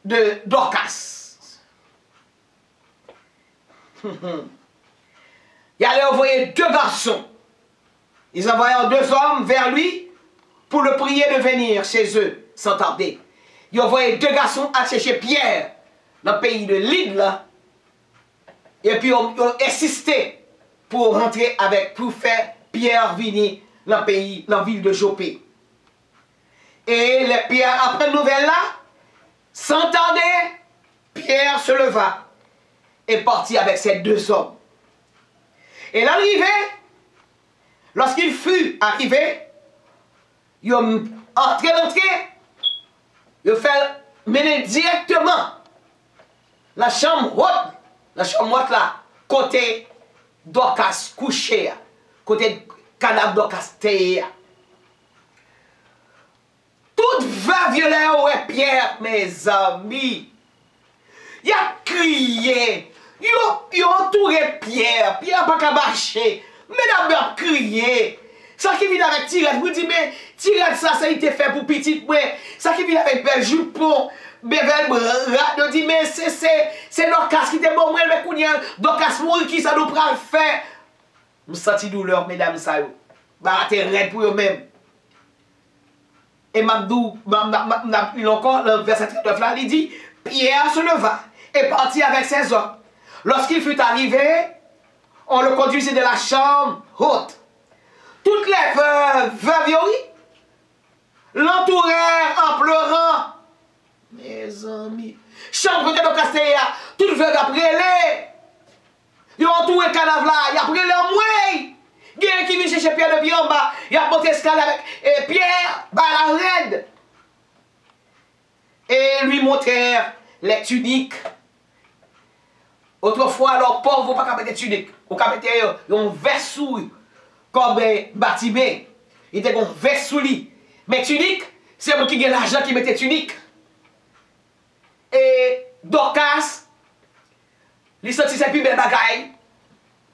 S1: de Dorcas. Il allait envoyer 2 garçons. Ils envoyèrent 2 hommes vers lui pour le prier de venir chez eux sans tarder. ils ont envoyé 2 garçons à chercher Pierre dans le pays de Lydie là. Et puis ils ont insisté pour rentrer pour faire Pierre venir dans le pays, dans la ville de Jopé. Et les Pierre, après la nouvelle là, sans tarder, Pierre se leva et partit avec ces 2 hommes. Et l'arrivée, lorsqu'il fut arrivé, ils ont entré l'entrée, ils ont fait mener directement la chambre haute là, côté Dorcas couché, côté cadavre Dorcas terre. Toute veuve violée ouais Pierre, mes amis. Il a crié. Il a entouré Pierre. Pierre n'a pas marché. Mesdames a crié. Ça qui vient avec tirade, vous dites, mais tirade ça a été fait pour petite. Ça qui vient avec bel jupon, bel bras, dit, mais c'est Dorcas qui était bon, mais qu'on y a Dorcas mourir, qui ça nous prend le faire. Nous sentons douleur, mesdames, ça yo. Bah, t'es raide pour eux-mêmes. Et Mabdou, encore, le verset 39 là, il dit, Pierre se leva et partit avec ses hommes. Lorsqu'il fut arrivé, on le conduisit de la chambre haute. Toutes les veuves l'entourèrent en pleurant. Mes amis, chambre de Castéa, toutes veuves après les. Ils ont entouré le cadavre là, ils ont pris le mouille. Quelqu'un qui vient chercher Pierre depuis en bas, il a monté escalier avec Pierre, bah la raide. Et lui montrèrent les tuniques. Autrefois, alors, pauvres, vous ne pouvez pas mettre des tuniques. Vous pouvez mettre un verso comme Batimé. Il était un verso. Mais tunique, c'est vous qui avez l'argent qui mettait tunique. Et Dorcas, il sortit ses plus belles bagailles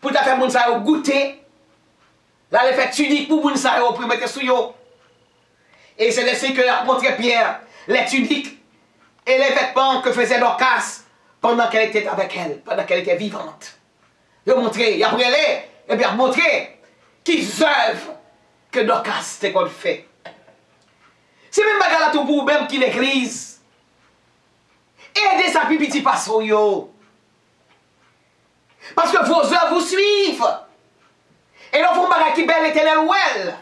S1: pour faire mon ça goûter. Là, il fait tunique pour moun sa yo, pour mettre sous yo. Et c'est ainsi que a montré Pierre les tuniques et les vêtements que faisait Dorcas pendant qu'elle était avec elle, pendant qu'elle était vivante. Il a montré, il a pris les, et bien montré qu'ils œuvrent que Dorcas c'était qu'on fait. C'est même bagarre là tout pour même qui l'église. Aidez sa petit passo yo. Parce que vos œuvres vous suivent. Et là, vous voyez qui belle l'Éternel well.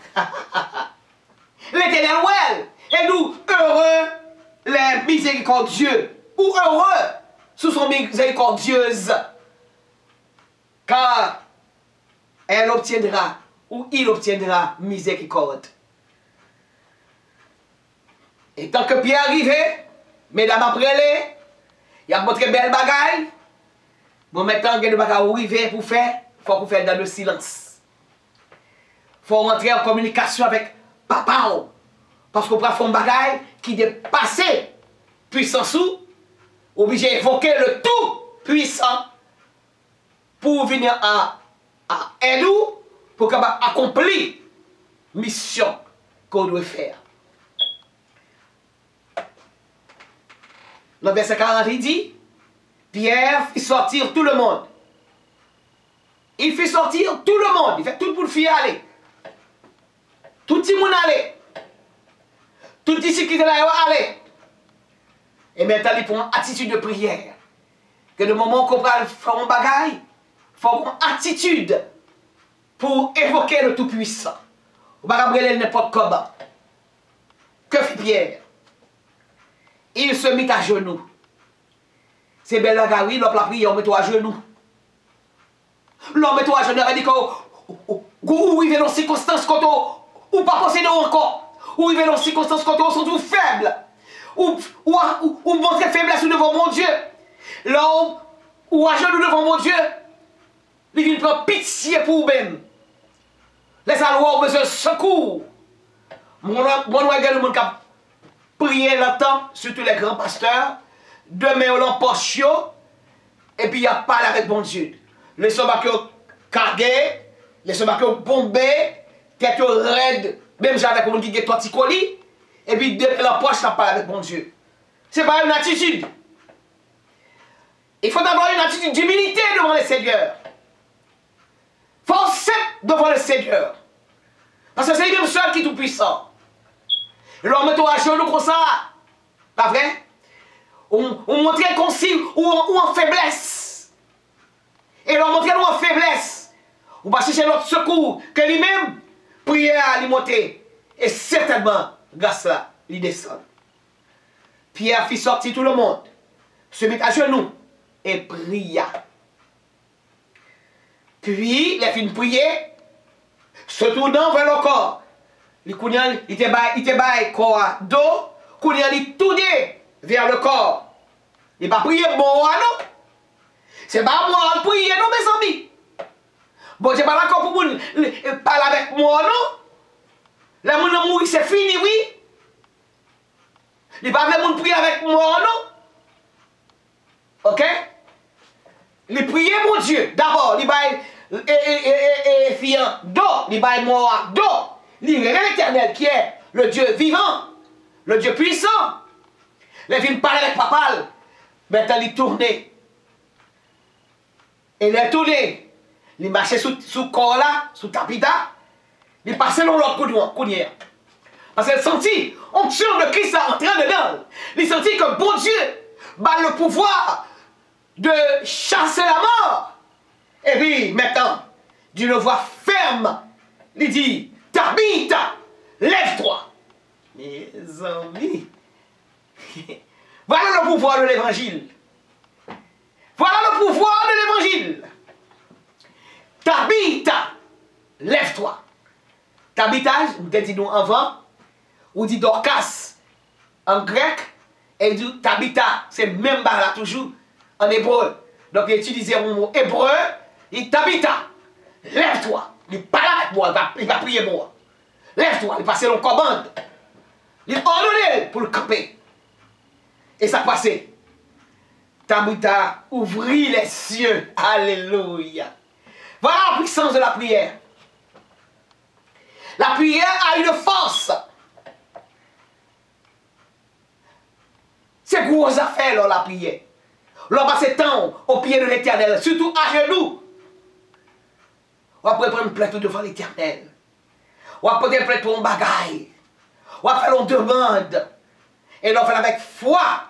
S1: L'Éternel well. Et nous, heureux les miséricordieux. Ou heureux sous son miséricordieuse. Car elle obtiendra, ou il obtiendra miséricorde. Et tant que Pierre arrivait, mesdames après il a montré belle bagaille. Bon, maintenant, il y a des bagailles arriver pour faire, il faut vous faire dans le silence. Il faut rentrer en communication avec papa. Parce qu'on peut faire un bagaille qui dépasse puissance ou obligé d'évoquer le tout puissant pour venir à aider pour accomplir la mission qu'on doit faire. Le verset 40 il dit, Pierre fit sortir tout le monde. Il fait sortir tout le monde. Il fait tout pour le faire aller. Tout le monde aller. Tout le disciple qui est là aller. Et maintenant, il prend une attitude de prière. Que le moment qu'on va faire un bagaille, il faut une attitude pour évoquer le Tout-Puissant. On va brûler n'importe comment. Que fit Pierre? Il se mit à genoux. C'est belle la oui, l'homme la prière, on met toi à genoux. L'homme met toi à genoux, il dit que vous vivez dans circonstances quand ou pas posséder encore. Ou vivez dans circonstances quand on sont tout faibles. Ou montrer faiblesse devant mon Dieu. L'homme ou à genoux devant mon Dieu, il vient prendre pitié pour vous-même. Les allois ont besoin de secours. Mon monde qui a prié longtemps, surtout les grands pasteurs, demain on l'empoche et puis il y a pas avec mon Dieu. Les soldats qui ont cargué, les soldats qui ont bombé, tête raide, même j'avais comme on dit toi colis, et puis de la poche ça parle avec mon Dieu. C'est pas une attitude. Il faut avoir une attitude d'humilité devant le Seigneur. Il faut accepter devant le Seigneur. Parce que c'est lui seul qui est tout puissant. Et l'homme met à genoux comme ça. Pas vrai? Ou montrer qu'on si, ou en faiblesse. Et leur montrer nous en faiblesse. Ou pas chercher notre secours, que lui-même, prière à lui monter. Et certainement, grâce à ça, il descend. Pierre fit sortir tout le monde, se mit à genoux et pria. Puis, les filles prier, se tournant vers le corps. Il était bail corps d'eau, il tournait vers le corps. Il n'a pas prié moi, non? C'est pas moi qui prier, non, mes amis. Bon, c'est pas d'accord pour vous parler avec moi, non? La moun mourir, c'est fini, oui? Il pas vraiment prier avec moi, non? Ok? Il prier mon Dieu. D'abord, il baille fiant d'eau, il baille moi d'eau. Il l'Éternel qui est le Dieu vivant, le Dieu puissant. Les filles parlent avec papa. Maintenant, il tournait. Et il est tourné. Il marchait sous corps là, sous tapita. Il passait dans l'autre coup de hier. Parce qu'elle sentit onction de Christ en train dedans. Il sentit que bon Dieu a le pouvoir de chasser la mort. Et puis maintenant, d'une voix ferme, il dit, Tabitha, lève-toi. Mes amis, voilà le pouvoir de l'évangile. Voilà le pouvoir de l'évangile. Tabitha, lève-toi. Tabitha, vous avez dit nous avant, ou dit Dorcas en grec, et dit Tabitha, c'est même là toujours en hébreu. Donc il utilisait un mot hébreu, il dit Tabitha, lève-toi. Il parle avec moi, il va prier moi. Lève-toi, il passe le commande. Il ordonne pour le camper. Et ça passait. Tabitha ouvrit les cieux. Alléluia. Voilà la puissance de la prière. La prière a une force. C'est grosse affaire, la prière. L'on passe temps au pied de l'Éternel, surtout à genoux. On va prendre plainte devant l'Éternel. On va prendre plainte pour un bagaille. On va faire une demande. Et l'on fait avec foi.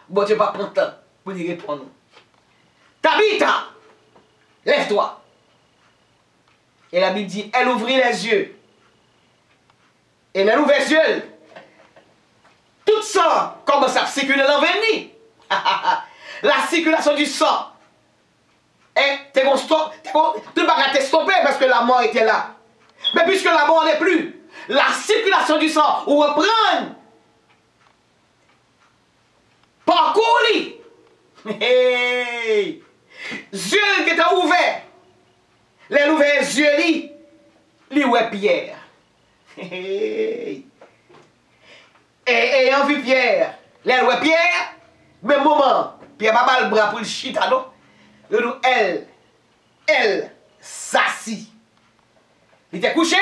S1: Bon Dieu pas content pour y répondre. Tabitha, lève-toi. Et la Bible dit, elle ouvrit les yeux. Et elle ouvre les yeux. Tout ça commence à circuler dans le la circulation du sang. Et tout le bagage est stoppé parce que la mort était là. Mais puisque la mort n'est plus, la circulation du sang reprend. Parcours lui. Hey. Yeux qui étaient ouverts. Les ouverts yeux lui ouais Pierre. Hey. Et en vu Pierre, les ouais Pierre, même moment, Pierre n'a pas le bras pour le chita, non? Elle s'assit. Il était couché,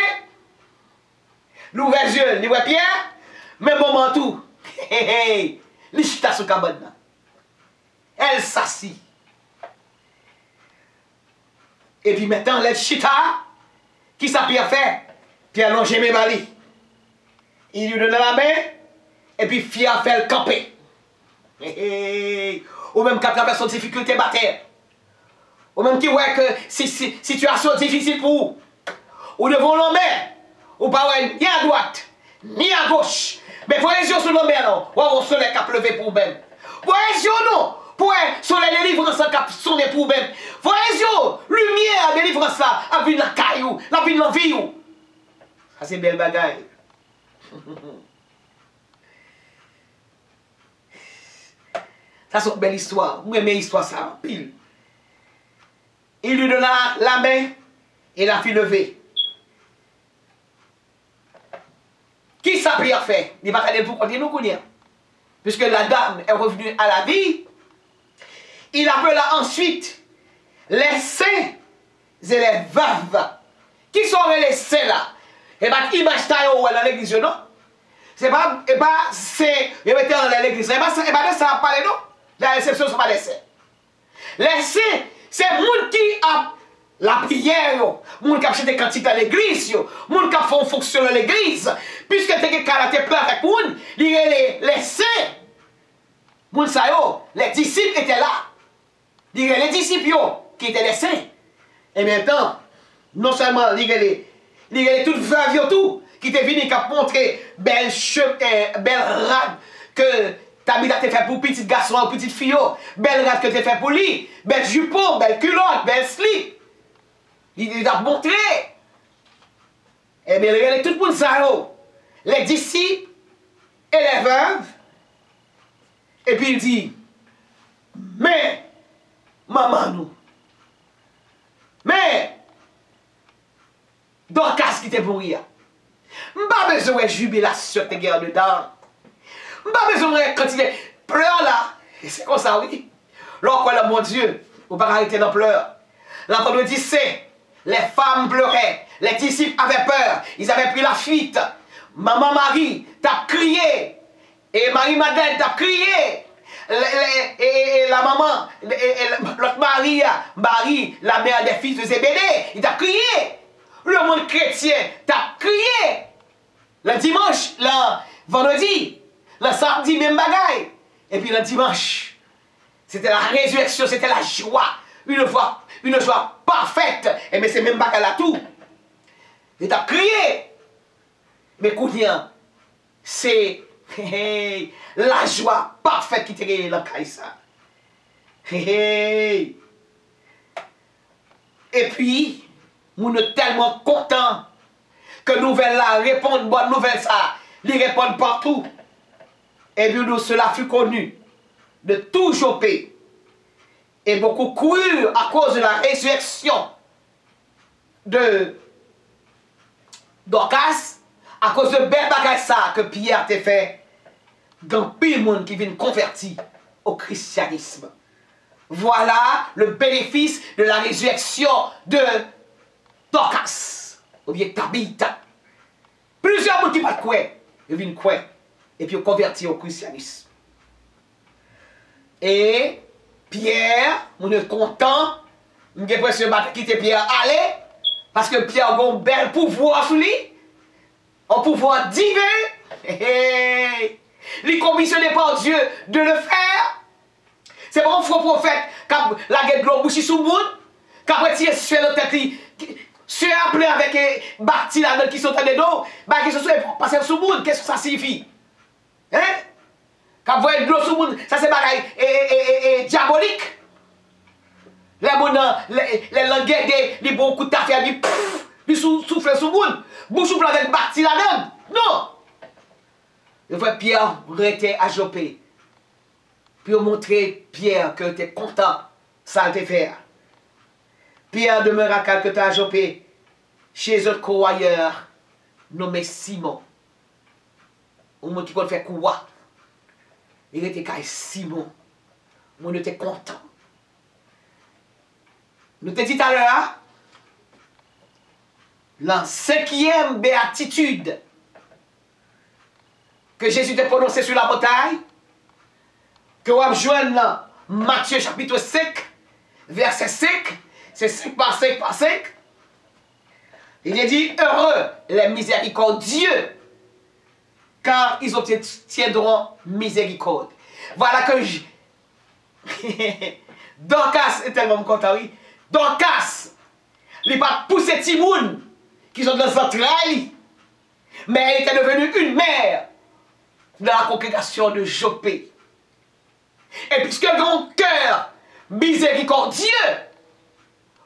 S1: l'ouvert yeux, il ouais Pierre, même moment tout. Hey. Il chita sur cabane. Elle s'assit. Et puis maintenant, elle chita. Qui ça Pierre fait? Pierre allongé mes malis. Il lui donne la main. Et puis Pierre fait le camper. Ou même qu'à travers son difficulté bataille. Ou même qui voit que situation difficile pour vous. Ou devant l'homme. Ou pas ni à droite, ni à gauche. Mais voyez sur l'homme non. Ou on soleil qui a pleuvé pour même. Voyez non. Pour soleil délivrance qui a sonné pour même. Voyez lumière délivrance là. A vu la caillou. La vie dans vie. Ça c'est belle bagaille. Ça c'est une belle histoire. Vous aimez l'histoire ça, pile. Il lui donna la main et la fit lever. Qui ça Pierre fait? Il va regarder pour continuer nous connaître. Puisque la dame est revenue à la vie, il appela ensuite les saints et les veuves. Qui sont les saints là? Et bien, image dans l'église, non? C'est pas, c'est, il mettait dans l'église. Et bien, ça va parler, non? La réception, ce n'est pas les saints. Les saints, c'est le monde qui a la prière, moun kap chante cantique dans l'église, moun kap font fonction dans l'église, puisque tu as caractère plein avec moun, les saints, moun sa yo, les disciples étaient là. Les disciples qui étaient les saints. Et maintenant, non seulement les toutes veuves tout, qui étaient venus qui montrer belle rade que Tabitha te fait pour petit garçon ou petite fille, belle rade que tu fait pour lui, belle jupon, belle culotte, belle slip. Il a montré. Et bien, regardez tout le monde ça, les disciples et les veuves. Et puis il dit, mais, maman nous, mais, Dorcas qui te pour rire. M'pas besoin de jubilation de guerre dedans. M'pas besoin de quantité pleurs là. Et c'est comme ça, oui. Lorsque le mon Dieu, vous pas arrêter d'en pleurer. L'entendre dit c'est. Les femmes pleuraient, les disciples avaient peur, ils avaient pris la fuite. Maman Marie t'a crié, et Marie-Madeleine t'a crié. Et la maman, l'autre Marie, la mère des fils de Zébédée, il t'a crié. Le monde chrétien t'a crié. Le dimanche, le vendredi, le samedi, même bagaille. Et puis le dimanche, c'était la résurrection, c'était la joie. Une joie parfaite. Et mais c'est même pas qu'elle a tout. Il t'a crié. Mais Kounia, c'est la joie parfaite qui t'a créé dans Kaïsa. Et puis, nous sommes tellement contents que nouvelle là répondent, bonne nouvelle ça, ils répondent partout. Et puis nous, cela fut connu de tout Jopé. Et beaucoup coururent à cause de la résurrection de Dorcas, à cause de bel bagage ça que Pierre t'a fait, dans pile monde qui vient convertir au christianisme. Voilà le bénéfice de la résurrection de Dorcas, ou bien Tabitha. Plusieurs monde qui ne croient pas, ils viennent croire, et puis ils convertir au christianisme. Et Pierre, on est content, on a l'impression de quitter Pierre aller, parce que Pierre a un bel pouvoir sur lui, un pouvoir divin. Il est commissionné par Dieu de le faire. C'est pas un faux prophète qui a la gueule de l'eau bouchée sous le monde, qui a retiré sur la tête, se appelé avec Barti là qui sont en dedans, qui sont passés sous le monde. Qu'est-ce que ça signifie? Hein? Quand vous voyez de l'eau sous le monde, ça c'est pareil et diabolique. Les langues, les bons coups de tafia, ils soufflent sous le monde. Vous soufflez avec Barti là-dedans. Non! Le vrai Pierre était à Jopé. Puis montrer Pierre que tu es content, ça te fait. Pierre demeura quelque temps à Jopé, chez un courroyeur nommé Simon. Au monde qui peut faire quoi? Il était comme Simon. On était content. Nous te dit tout à l'heure, la 5e béatitude que Jésus t'a prononcé sur la montagne, que vous rejoignez dans Matthieu chapitre 5, verset 5, c'est 5 par 5 par 5. Il est dit, heureux les miséricordieux, car ils obtiendront miséricorde. Voilà que Dorcas est tellement content, oui. Dorcas, il n'a pas poussé Timoun, qui sont dans les entrailles, mais elle était devenue une mère dans la congrégation de Jopé. Et puisque grand cœur miséricordieux,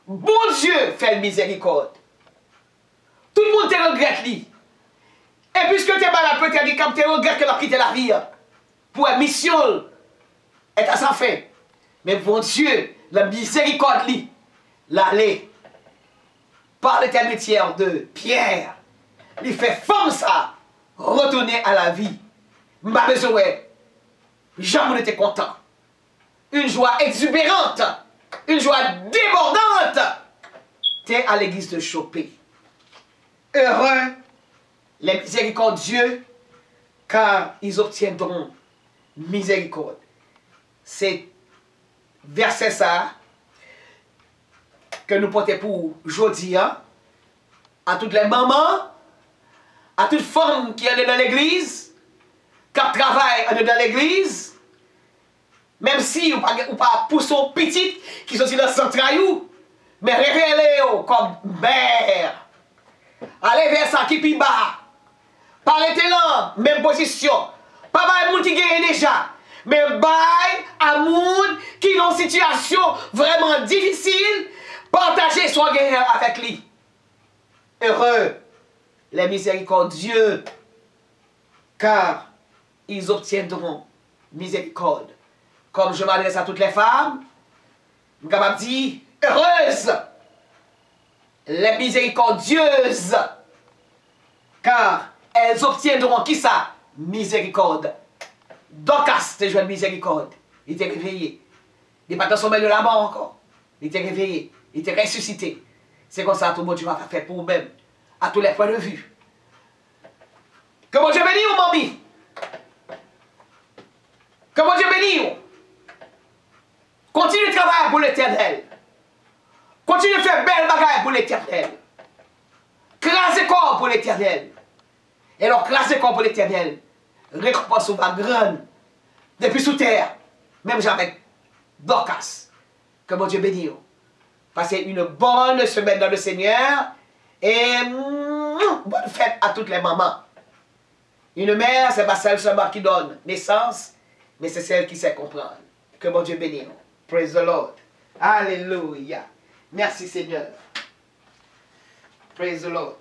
S1: bon Dieu fait miséricorde. Tout le monde te regrette lui. Et puisque tu es malade, peut-être quand tu regrettes que tu as quitté la vie, pour la mission est à sa fin. Mais bon Dieu, la miséricorde lui, l'aller par l'intermédiaire de Pierre, il fait femme ça, retourner à la vie. M'a besoin, jamais n'était content. Une joie exubérante, une joie débordante. T'es à l'église de Jopé. Heureux les miséricordieux, car ils obtiendront miséricorde. C'est verset ça que nous portons pour aujourd'hui, hein? À toutes les mamans, à toutes femmes qui sont dans l'église, qui travaillent dans l'église, même si vous ne pas pour son petit qui sont dans le centre, mais révélez-vous comme mère. Allez vers ça qui est bas. Parlez là, même position. Pas mal de qui gagne déjà. Mais bye à monde qui est dans une situation vraiment difficile, partagez son guerre avec lui. Heureux les miséricordieux, car ils obtiendront miséricorde. Comme je m'adresse à toutes les femmes, je suis capable de dire, heureuses les miséricordieuses, car elles obtiendront qui ça? Miséricorde. Dorcas te joint miséricorde. Il t'est réveillé. Il n'est pas dans son sommeil de la mort encore. Il t'est réveillé. Il t'est ressuscité. C'est comme ça tout le monde va faire pour vous-même. À tous les points de vue. Que mon Dieu bénisse, mamie. Que mon Dieu bénisse. Continue de travailler pour l'éternel. Continue de faire belle bagaille pour l'éternel. Crasez corps pour l'éternel. Et alors, crasez corps pour l'éternel. Récompense va grande. Depuis sous terre. Même avec Dorcas. Que mon Dieu bénisse. Passez une bonne semaine dans le Seigneur. Et bonne fête à toutes les mamans. Une mère, c'est pas celle seulement qui donne naissance, mais c'est celle qui sait comprendre. Que mon Dieu bénisse. Praise the Lord. Alléluia. Merci Seigneur. Praise the Lord.